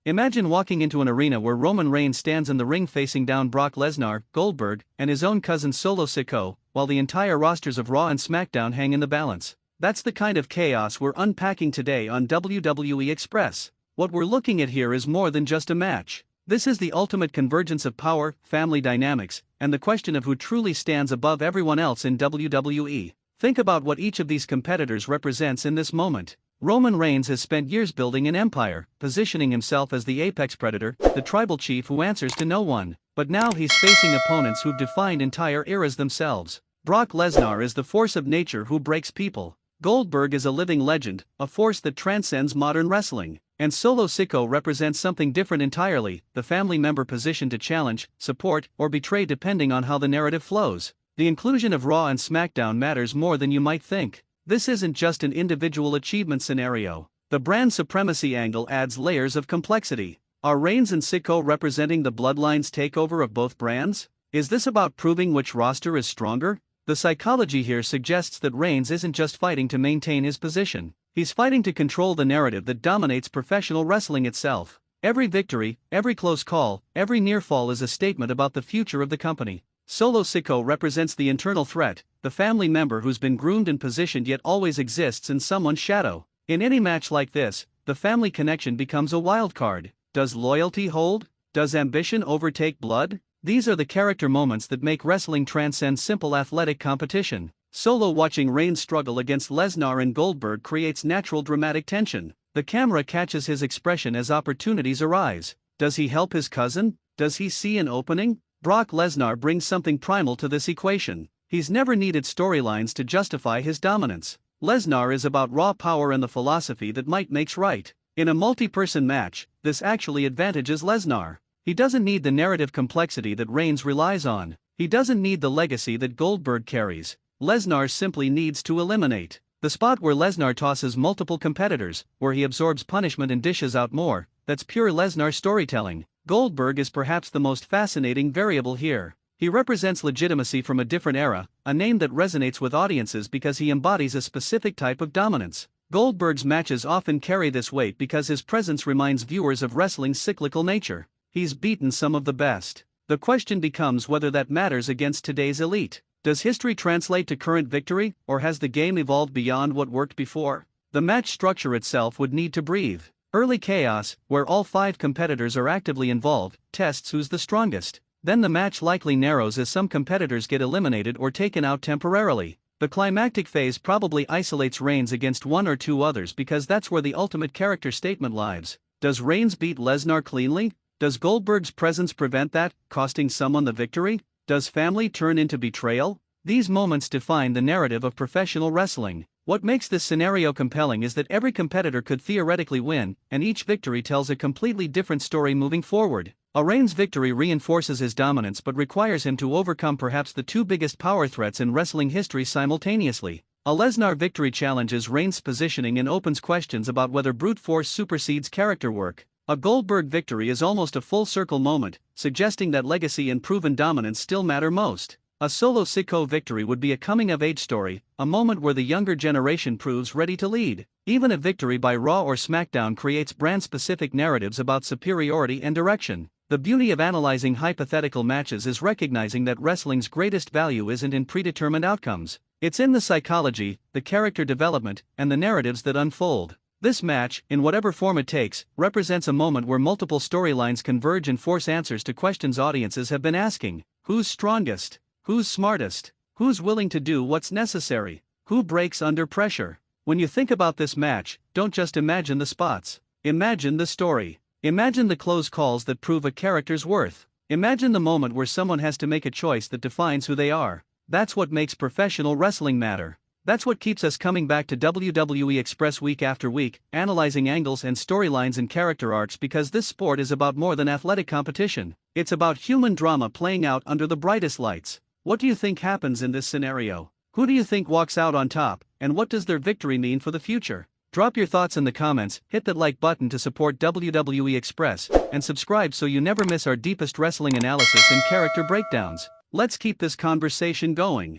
Imagine walking into an arena where Roman Reigns stands in the ring facing down Brock Lesnar, Goldberg, and his own cousin Solo Sikoa, while the entire rosters of Raw and SmackDown hang in the balance. That's the kind of chaos we're unpacking today on WWE Express. What we're looking at here is more than just a match. This is the ultimate convergence of power, family dynamics, and the question of who truly stands above everyone else in WWE. Think about what each of these competitors represents in this moment. Roman Reigns has spent years building an empire, positioning himself as the apex predator, the tribal chief who answers to no one. But now he's facing opponents who've defined entire eras themselves. Brock Lesnar is the force of nature who breaks people. Goldberg is a living legend, a force that transcends modern wrestling. And Solo Sikoa represents something different entirely, the family member positioned to challenge, support, or betray depending on how the narrative flows. The inclusion of Raw and SmackDown matters more than you might think. This isn't just an individual achievement scenario. The brand supremacy angle adds layers of complexity. Are Reigns and Sikoa representing the bloodline's takeover of both brands? Is this about proving which roster is stronger? The psychology here suggests that Reigns isn't just fighting to maintain his position. He's fighting to control the narrative that dominates professional wrestling itself. Every victory, every close call, every near fall is a statement about the future of the company. Solo Sikoa represents the internal threat, the family member who's been groomed and positioned yet always exists in someone's shadow. In any match like this, the family connection becomes a wild card. Does loyalty hold? Does ambition overtake blood? These are the character moments that make wrestling transcend simple athletic competition. Solo watching Reigns struggle against Lesnar and Goldberg creates natural dramatic tension. The camera catches his expression as opportunities arise. Does he help his cousin? Does he see an opening? Brock Lesnar brings something primal to this equation. He's never needed storylines to justify his dominance. Lesnar is about raw power and the philosophy that might makes right. In a multi-person match, this actually advantages Lesnar. He doesn't need the narrative complexity that Reigns relies on. He doesn't need the legacy that Goldberg carries. Lesnar simply needs to eliminate. The spot where Lesnar tosses multiple competitors, where he absorbs punishment and dishes out more, that's pure Lesnar storytelling. Goldberg is perhaps the most fascinating variable here. He represents legitimacy from a different era, a name that resonates with audiences because he embodies a specific type of dominance. Goldberg's matches often carry this weight because his presence reminds viewers of wrestling's cyclical nature. He's beaten some of the best. The question becomes whether that matters against today's elite. Does history translate to current victory, or has the game evolved beyond what worked before? The match structure itself would need to breathe. Early chaos, where all 5 competitors are actively involved, tests who's the strongest. Then the match likely narrows as some competitors get eliminated or taken out temporarily. The climactic phase probably isolates Reigns against 1 or 2 others because that's where the ultimate character statement lies. Does Reigns beat Lesnar cleanly? Does Goldberg's presence prevent that, costing someone the victory? Does family turn into betrayal? These moments define the narrative of professional wrestling. What makes this scenario compelling is that every competitor could theoretically win, and each victory tells a completely different story moving forward. A Reigns victory reinforces his dominance but requires him to overcome perhaps the 2 biggest power threats in wrestling history simultaneously. A Lesnar victory challenges Reigns' positioning and opens questions about whether brute force supersedes character work. A Goldberg victory is almost a full-circle moment, suggesting that legacy and proven dominance still matter most. A Solo Sikoa victory would be a coming-of-age story, a moment where the younger generation proves ready to lead. Even a victory by Raw or SmackDown creates brand-specific narratives about superiority and direction. The beauty of analyzing hypothetical matches is recognizing that wrestling's greatest value isn't in predetermined outcomes. It's in the psychology, the character development, and the narratives that unfold. This match, in whatever form it takes, represents a moment where multiple storylines converge and force answers to questions audiences have been asking. Who's strongest? Who's smartest? Who's willing to do what's necessary? Who breaks under pressure? When you think about this match, don't just imagine the spots. Imagine the story. Imagine the close calls that prove a character's worth. Imagine the moment where someone has to make a choice that defines who they are. That's what makes professional wrestling matter. That's what keeps us coming back to WWE Express week after week, analyzing angles and storylines and character arcs because this sport is about more than athletic competition. It's about human drama playing out under the brightest lights. What do you think happens in this scenario? Who do you think walks out on top, and what does their victory mean for the future? Drop your thoughts in the comments, hit that like button to support WWE Express, and subscribe so you never miss our deepest wrestling analysis and character breakdowns. Let's keep this conversation going.